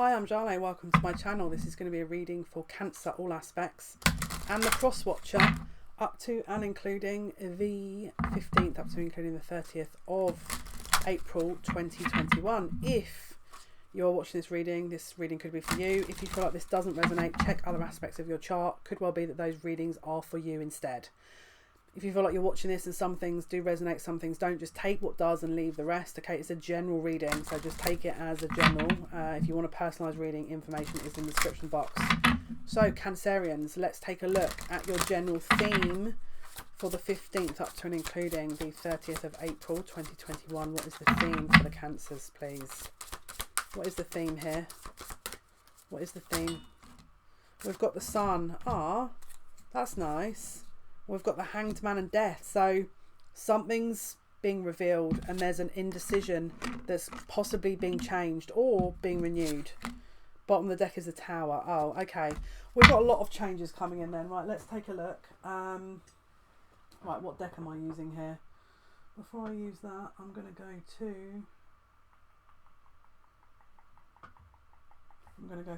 Hi, I'm Jale. Welcome to my channel. This is going to be a reading for Cancer, all aspects, and the cross watcher up to and including the 15th, up to including the 30th of April 2021. If you're watching this reading could be for you. If you feel like this doesn't resonate, check other aspects of your chart. Could well be that those readings are for you instead. If you feel like you're watching this and some things do resonate, some things don't, just take what does and leave the rest. Okay, it's a general reading, so just take it as a general. If you want a personalised reading, information is in the description box. So, Cancerians, let's take a look at your general theme for the 15th up to and including the 30th of April 2021. What is the theme for the Cancers, please? What is the theme here? What is the theme? We've got the Sun. Ah, that's nice. We've got the Hanged Man and Death. So something's being revealed and there's an indecision that's possibly being changed or being renewed. Bottom of the deck is the Tower. Oh, okay. We've got a lot of changes coming in then. Right, let's take a look. Right, what deck am I using here? Before I use that, I'm going to go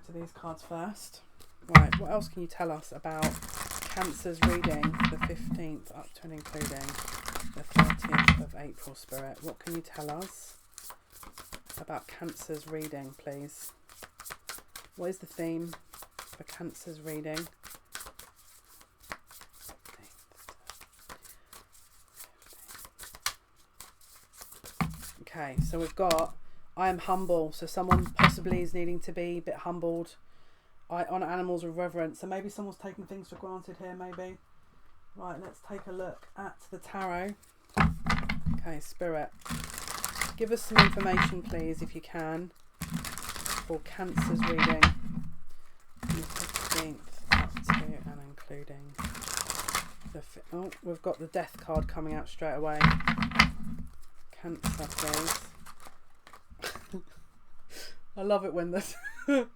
to these cards first. Right, what else can you tell us about Cancer's reading for the 15th up to and including the 30th of April, Spirit? What can you tell us about Cancer's reading, please? What is the theme for Cancer's reading? Okay, so we've got I am humble. So someone possibly is needing to be a bit humbled. I honour animals with reverence. So maybe someone's taking things for granted here, maybe. Right, let's take a look at the tarot. Okay, Spirit. Give us some information, please, if you can, for Cancer's reading. The 15th up to and including the... Oh, we've got the Death card coming out straight away. Cancer, please. I love it when this... I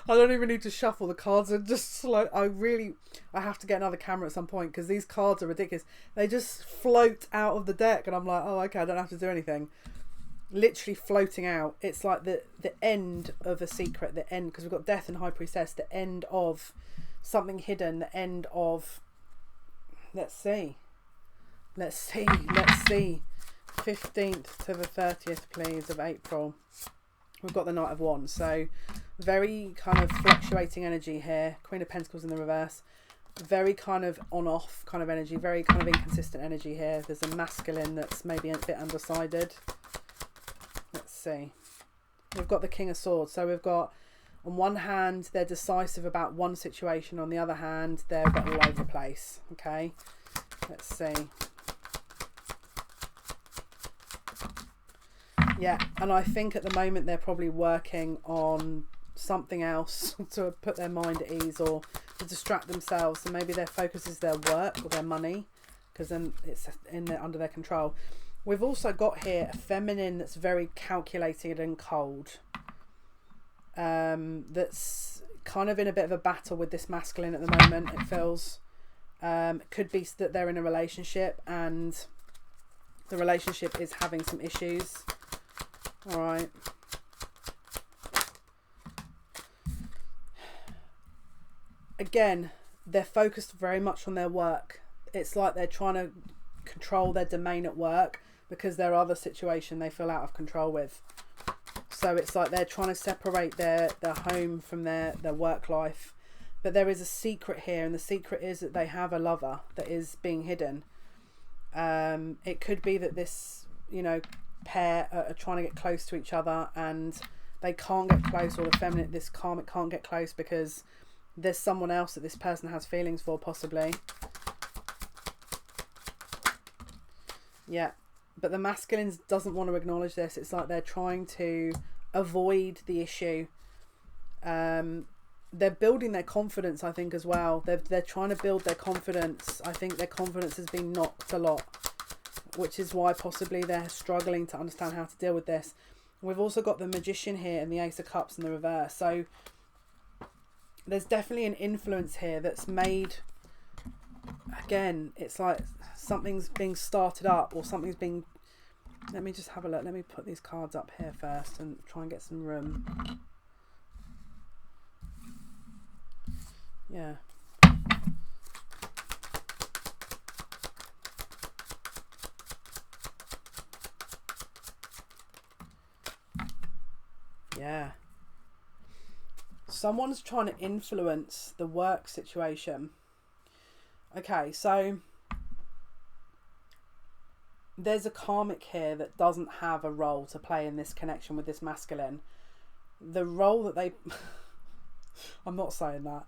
don't even need to shuffle. The cards are just slow. I have to get another camera at some point because these cards are ridiculous. They just float out of the deck and I'm like, oh, okay, I don't have to do anything. Literally floating out. It's like the end of a secret, the end, because we've got Death and High Priestess, the end of something hidden, the end of... Let's see. 15th to the 30th, please, of April. We've got the Knight of Wands, so very kind of fluctuating energy here. Queen of Pentacles in the reverse. Very kind of on-off kind of energy. Very kind of inconsistent energy here. There's a masculine that's maybe a bit undecided. Let's see. We've got the King of Swords. So we've got, on one hand, they're decisive about one situation. On the other hand, they're a bit all over the place. Okay, let's see. Yeah, and I think at the moment they're probably working on something else to put their mind at ease or to distract themselves. So maybe their focus is their work or their money, because then it's under their control. We've also got here a feminine that's very calculated and cold. That's kind of in a bit of a battle with this masculine at the moment, it feels. It could be that they're in a relationship and the relationship is having some issues. All right. Again, they're focused very much on their work. It's like they're trying to control their domain at work because there are other situations they feel out of control with. So it's like they're trying to separate their home from their work life. But there is a secret here, and the secret is that they have a lover that is being hidden. It could be that this, pair are trying to get close to each other and they can't get close, or the feminine, this karmic, can't get close because there's someone else that this person has feelings for, possibly. Yeah, but the masculine doesn't want to acknowledge this. It's like they're trying to avoid the issue. They're building their confidence, I think, as well. They're trying to build their confidence. I think their confidence has been knocked a lot, which is why possibly they're struggling to understand how to deal with this. We've also got the Magician here and the Ace of Cups in the reverse. So there's definitely an influence here that's made, again, it's like something's being started up or something's being... Let me just have a look. Let me put these cards up here first and try and get some room. Yeah. Yeah. Someone's trying to influence the work situation. Okay, so there's a karmic here that doesn't have a role to play in this connection with this masculine. The role that they... I'm not saying that.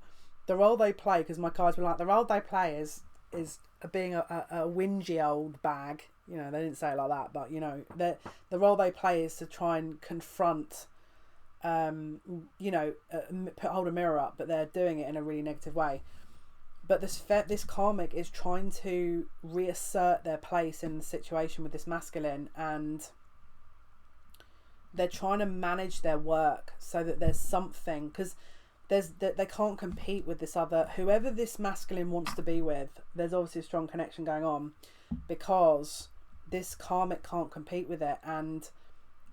The role they play, because my cards were like, the role they play is being a whingy old bag. You know, they didn't say it like that, but, you know, the role they play is to try and confront, you know, hold a mirror up, but they're doing it in a really negative way. But this karmic is trying to reassert their place in the situation with this masculine, and they're trying to manage their work so that there's something, because they can't compete with this other, whoever this masculine wants to be with. There's obviously a strong connection going on, because this karmic can't compete with it, and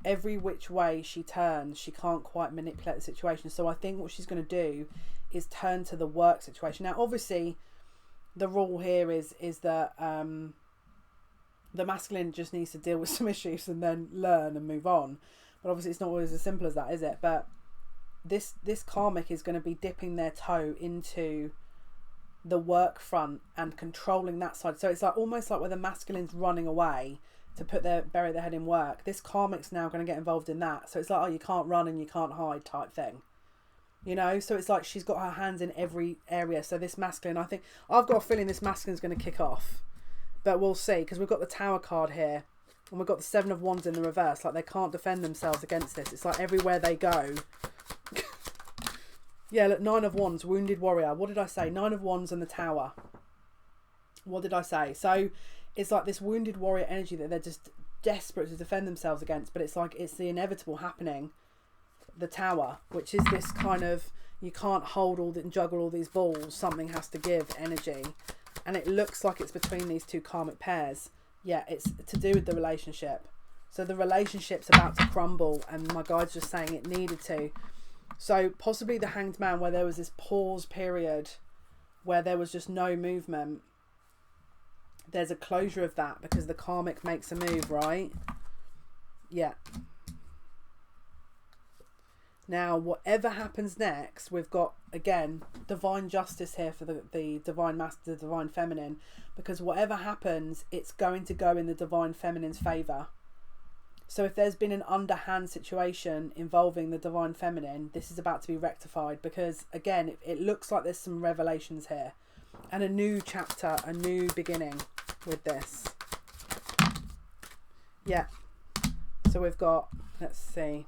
every which way she turns, she can't quite manipulate the situation. So I think what she's going to do is turn to the work situation. Now, obviously, the rule here is that the masculine just needs to deal with some issues and then learn and move on. But obviously, it's not always as simple as that, is it? But this karmic is going to be dipping their toe into the work front and controlling that side. So it's like almost like where the masculine's running away to bury their head in work. This karmic's now going to get involved in that. So it's like, oh, you can't run and you can't hide type thing. You know, so it's like she's got her hands in every area. So this masculine, I think, I've got a feeling this masculine's going to kick off. But we'll see, because we've got the Tower card here. And we've got the Seven of Wands in the reverse. Like, they can't defend themselves against this. It's like everywhere they go. Yeah, look, Nine of Wands, Wounded Warrior. What did I say? Nine of Wands and the Tower. What did I say? So it's like this Wounded Warrior energy that they're just desperate to defend themselves against. But it's like it's the inevitable happening. The Tower, which is this kind of, you can't hold and juggle all these balls, something has to give energy, and it looks like it's between these two karmic pairs. Yeah, it's to do with the relationship. So the relationship's about to crumble, and my guide's just saying it needed to. So possibly the Hanged Man, where there was this pause period where there was just no movement, there's a closure of that because the karmic makes a move, right? Yeah. Now, whatever happens next, we've got, again, divine justice here for the divine master, the divine feminine, because whatever happens, it's going to go in the divine feminine's favour. So if there's been an underhand situation involving the divine feminine, this is about to be rectified, because, again, it looks like there's some revelations here and a new chapter, a new beginning with this. Yeah. So we've got, let's see.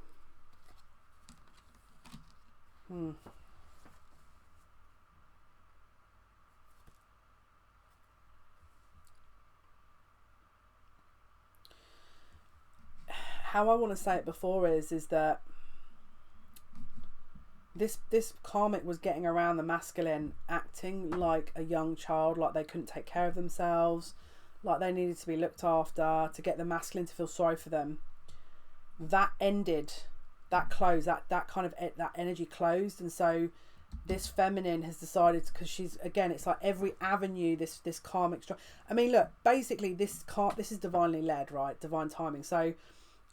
How I want to say it before is that this karmic was getting around the masculine, acting like a young child, like they couldn't take care of themselves, like they needed to be looked after, to get the masculine to feel sorry for them. That ended. That closed, that kind of that energy closed, and so this feminine has decided, because she's, again, it's like every avenue this karmic. I mean, look, basically this is divinely led, right? Divine timing. So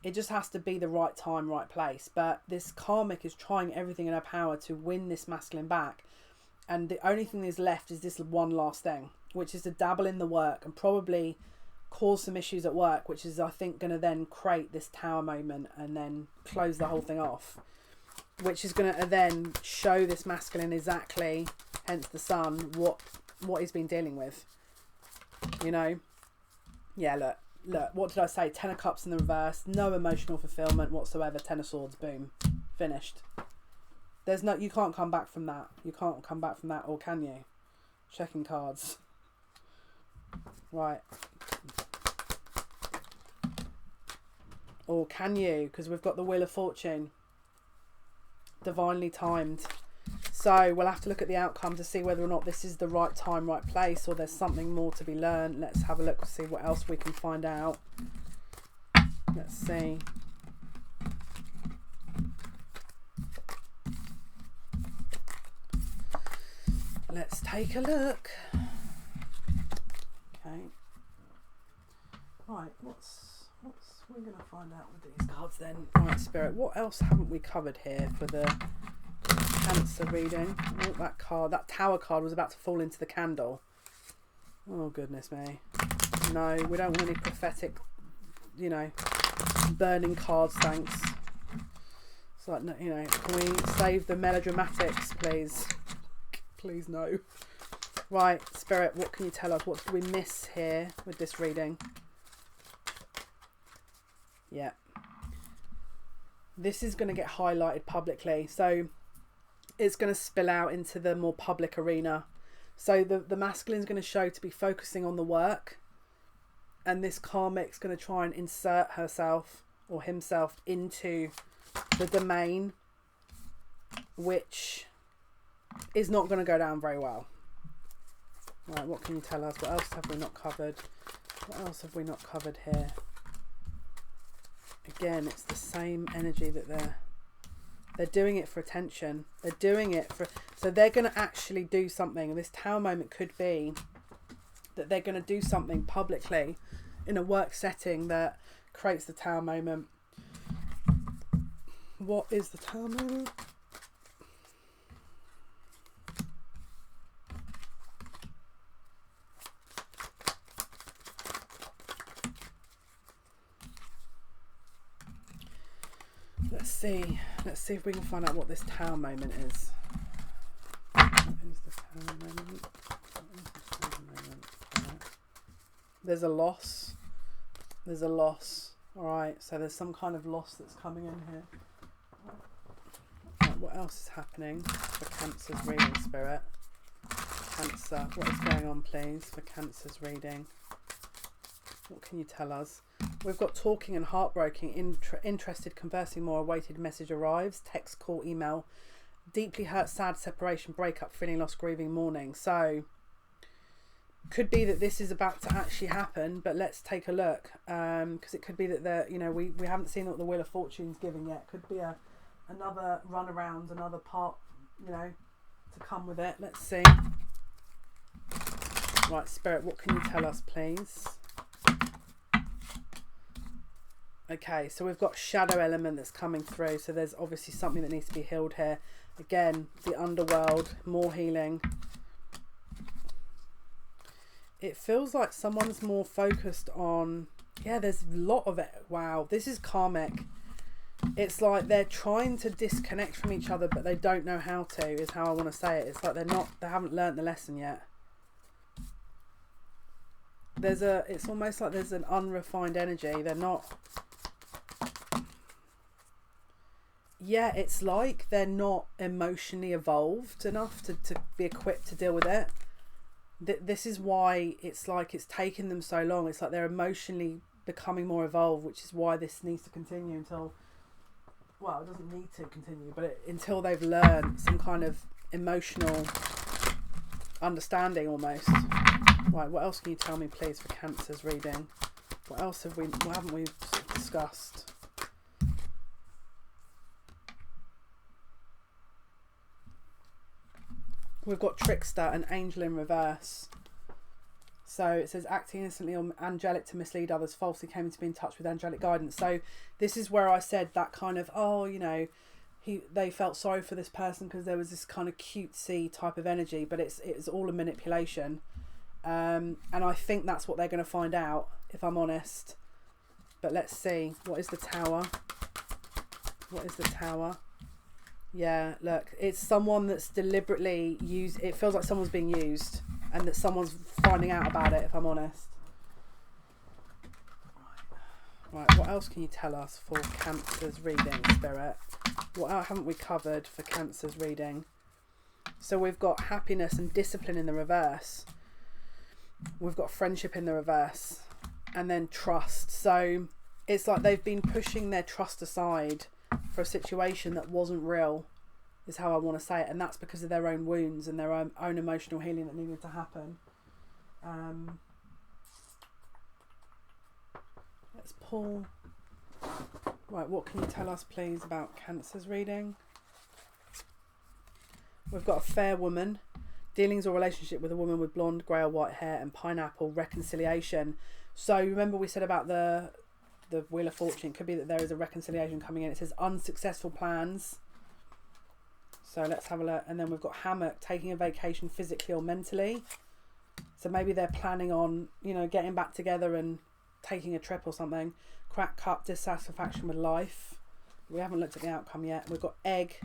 it just has to be the right time, right place. But this karmic is trying everything in her power to win this masculine back, and the only thing that's left is this one last thing, which is to dabble in the work and probably cause some issues at work, which is, I think, going to then create this Tower moment and then close the whole thing off, which is going to then show this masculine exactly, hence the Sun, what he's been dealing with, you know. Yeah, look, what did I say? 10 of Cups in the reverse, no emotional fulfillment whatsoever. 10 of Swords, boom, finished. There's no, you can't come back from that. You can't come back from that, or can you? Checking cards. Right. Or can you? Because we've got the Wheel of Fortune. Divinely timed. So we'll have to look at the outcome to see whether or not this is the right time, right place, or there's something more to be learned. Let's have a look to see what else we can find out. Let's see. Let's take a look. Okay. Right, what's we're gonna find out with these cards then? Right, Spirit, what else haven't we covered here for the Cancer reading? Oh, that card, that Tower card was about to fall into the candle. Oh goodness me. No, we don't want any prophetic, you know, burning cards, thanks. It's like, you know, can we save the melodramatics, please? Please no. Right, Spirit, what can you tell us? What did we miss here with this reading? Yeah. This is going to get highlighted publicly. So it's going to spill out into the more public arena. So the masculine is going to show to be focusing on the work. And this karmic's going to try and insert herself or himself into the domain, which is not going to go down very well. Right, what can you tell us? What else have we not covered? What else have we not covered here? Again, it's the same energy that they're doing it for attention. They're doing it for, so they're going to actually do something. And this Tower moment could be that they're going to do something publicly in a work setting that creates the Tower moment. What is the Tower moment? Let's see if we can find out what this Tower moment is. What is the Tower moment? There's a loss. There's a loss. Alright, so there's some kind of loss that's coming in here. Right, what else is happening for Cancer's reading, Spirit? Cancer, what is going on, please, for Cancer's reading? What can you tell us? We've got talking and heartbreaking, interested, conversing more, awaited message arrives, text, call, email, deeply hurt, sad, separation, breakup, feeling lost, grieving, mourning. So, could be that this is about to actually happen, but let's take a look. Because it could be that, you know, we haven't seen what the Wheel of Fortune's giving yet. Could be another run around, another part, you know, to come with it. Let's see. Right, Spirit, what can you tell us, please? Okay, so we've got shadow element that's coming through. So there's obviously something that needs to be healed here. Again, the underworld, more healing. It feels like someone's more focused on... Yeah, there's a lot of it. Wow, this is karmic. It's like they're trying to disconnect from each other, but they don't know how to, is how I want to say it. It's like they haven't learnt the lesson yet. It's almost like there's an unrefined energy. They're not... Yeah, it's like they're not emotionally evolved enough to be equipped to deal with it. This is why it's like it's taken them so long. It's like they're emotionally becoming more evolved, which is why this needs to continue until... Well, it doesn't need to continue, but until they've learned some kind of emotional understanding almost. Right, what else can you tell me, please, for Cancer's reading? What haven't we discussed? We've got Trickster and Angel in reverse. So it says, acting innocently or angelic to mislead others, falsely came to be in touch with angelic guidance. So this is where I said that kind of, oh, you know, they felt sorry for this person because there was this kind of cutesy type of energy, but it's all a manipulation. And I think that's what they're going to find out, if I'm honest. But let's see. What is the Tower? What is the Tower? Yeah, look, it's someone that's deliberately used. It feels like someone's being used, and that someone's finding out about it, if I'm honest. Right, what else can you tell us for Cancer's reading, Spirit? What else haven't we covered for Cancer's reading? So we've got happiness and discipline in the reverse. We've got friendship in the reverse, and then trust. So it's like they've been pushing their trust aside for a situation that wasn't real, is how I want to say it, and that's because of their own wounds and their own emotional healing that needed to happen. Let's pull. Right, what can you tell us, please, about Cancer's reading? We've got a fair woman. Dealings or relationship with a woman with blonde, grey or white hair and pineapple, reconciliation. So remember we said about the Wheel of Fortune, it could be that there is a reconciliation coming in. It says unsuccessful plans. So let's have a look. And then we've got hammock, taking a vacation physically or mentally. So maybe they're planning on, you know, getting back together and taking a trip or something. Crack cup, dissatisfaction with life. We haven't looked at the outcome yet. We've got egg,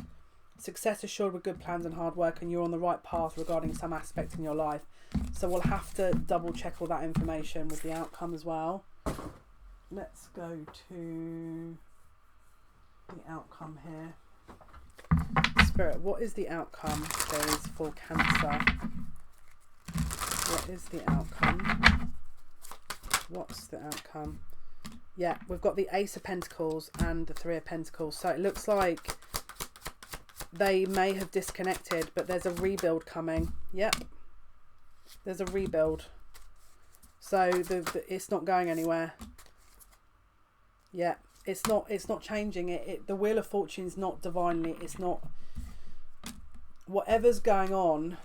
success assured with good plans and hard work, and you're on the right path regarding some aspect in your life. So we'll have to double check all that information with the outcome as well. Let's go to the outcome here. Spirit, what is the outcome, please, for Cancer? What is the outcome? What's the outcome? Yeah, we've got the Ace of Pentacles and the Three of Pentacles. So it looks like they may have disconnected, but there's a rebuild coming. Yep. There's a rebuild. So it's not going anywhere. Yeah, it's not changing it. The Wheel of Fortune's not divinely, it's not, whatever's going on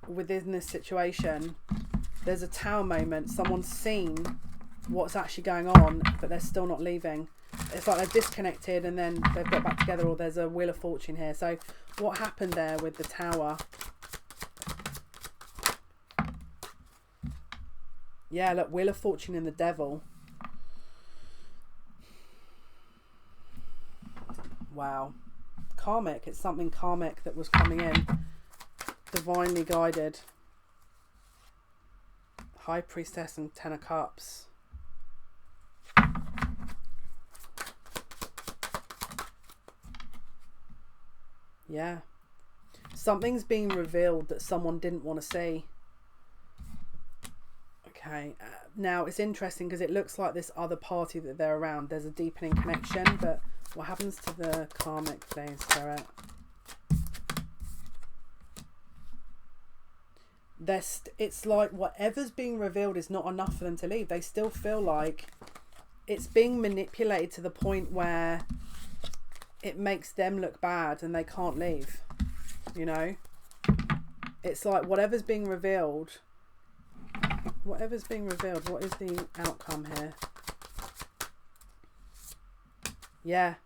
within this situation, there's a Tower moment. Someone's seen what's actually going on, but they're still not leaving. It's like they've disconnected and then they've got back together, or there's a Wheel of Fortune here. So what happened there with the Tower? Yeah, look, Wheel of Fortune and the Devil. Wow. Karmic. It's something karmic that was coming in. Divinely guided. High Priestess and Ten of Cups. Yeah. Something's being revealed that someone didn't want to see. Okay. Now, it's interesting because it looks like this other party that they're around, there's a deepening connection, but what happens to the karmic, please, Spirit? It's like whatever's being revealed is not enough for them to leave. They still feel like it's being manipulated to the point where it makes them look bad and they can't leave, you know? It's like whatever's being revealed, what is the outcome here? Yeah,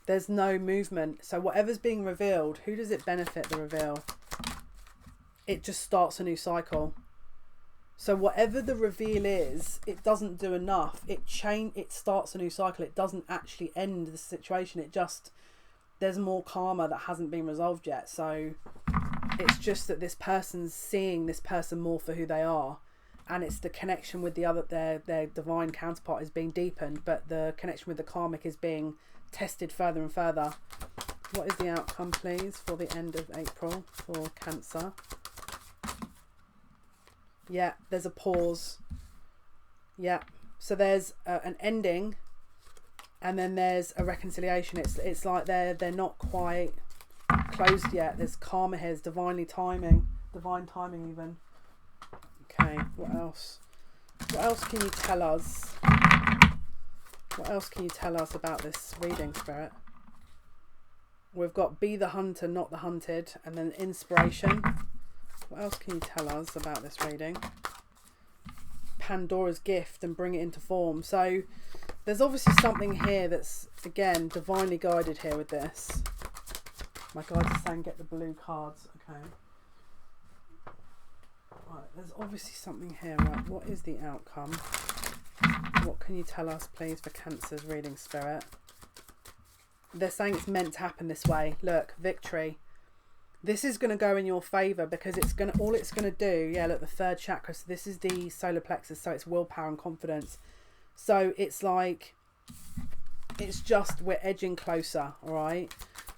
there's no movement. So whatever's being revealed, who does it benefit, the reveal? It just starts a new cycle. So whatever the reveal is, it doesn't do enough. It starts a new cycle. It doesn't actually end the situation. It just, there's more karma that hasn't been resolved yet. So it's just that this person's seeing this person more for who they are, and it's the connection with the other, their divine counterpart is being deepened, but the connection with the karmic is being tested further and further. What is the outcome, please, for the end of April for Cancer? Yeah, there's a pause. Yeah, so there's an ending, and then there's a reconciliation. It's like they're not quite closed yet. There's karma here. There's divine timing even. Okay, what else? What else can you tell us? What else can you tell us about this reading, Spirit? We've got be the hunter, not the hunted, and then inspiration. What else can you tell us about this reading? Pandora's gift and bring it into form. So there's obviously something here that's, again, divinely guided here with this. My guides are saying get the blue cards. Okay. Right, there's obviously something here. Right, what is the outcome? What can you tell us, please, for Cancer's reading, Spirit? They're saying it's meant to happen this way. Look, victory. This is going to go in your favour because it's going to, all it's going to do, yeah, look, the third chakra. So this is the solar plexus, so it's willpower and confidence. So it's like, it's just, we're edging closer, all right?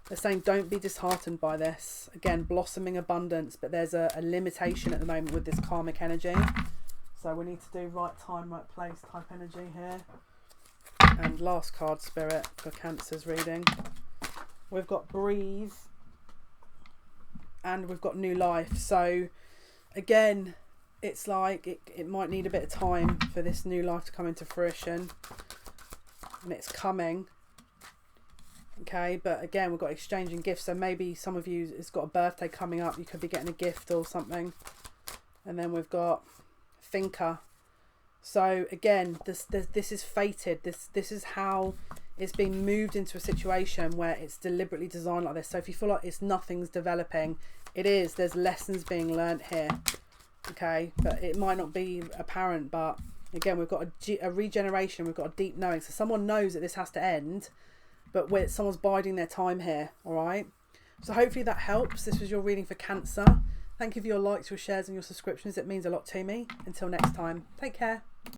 They're saying don't be disheartened by this. Again, blossoming abundance, but there's a limitation at the moment with this karmic energy. So we need to do right time, right place type energy here. And last card, Spirit, for Cancer's reading. We've got breathe. And we've got new life. So again, it's like it might need a bit of time for this new life to come into fruition. And it's coming. Okay, but again, we've got exchanging gifts. So maybe some of you has got a birthday coming up. You could be getting a gift or something. And then we've got thinker. So again, this is fated. This is how it's been moved into a situation where it's deliberately designed like this. So if you feel like nothing's developing, it is. There's lessons being learnt here. Okay, but it might not be apparent. But again, we've got a regeneration. We've got a deep knowing. So someone knows that this has to end, but someone's biding their time here. All right. So hopefully that helps. This was your reading for Cancer. Thank you for your likes, your shares and your subscriptions. It means a lot to me. Until next time, take care.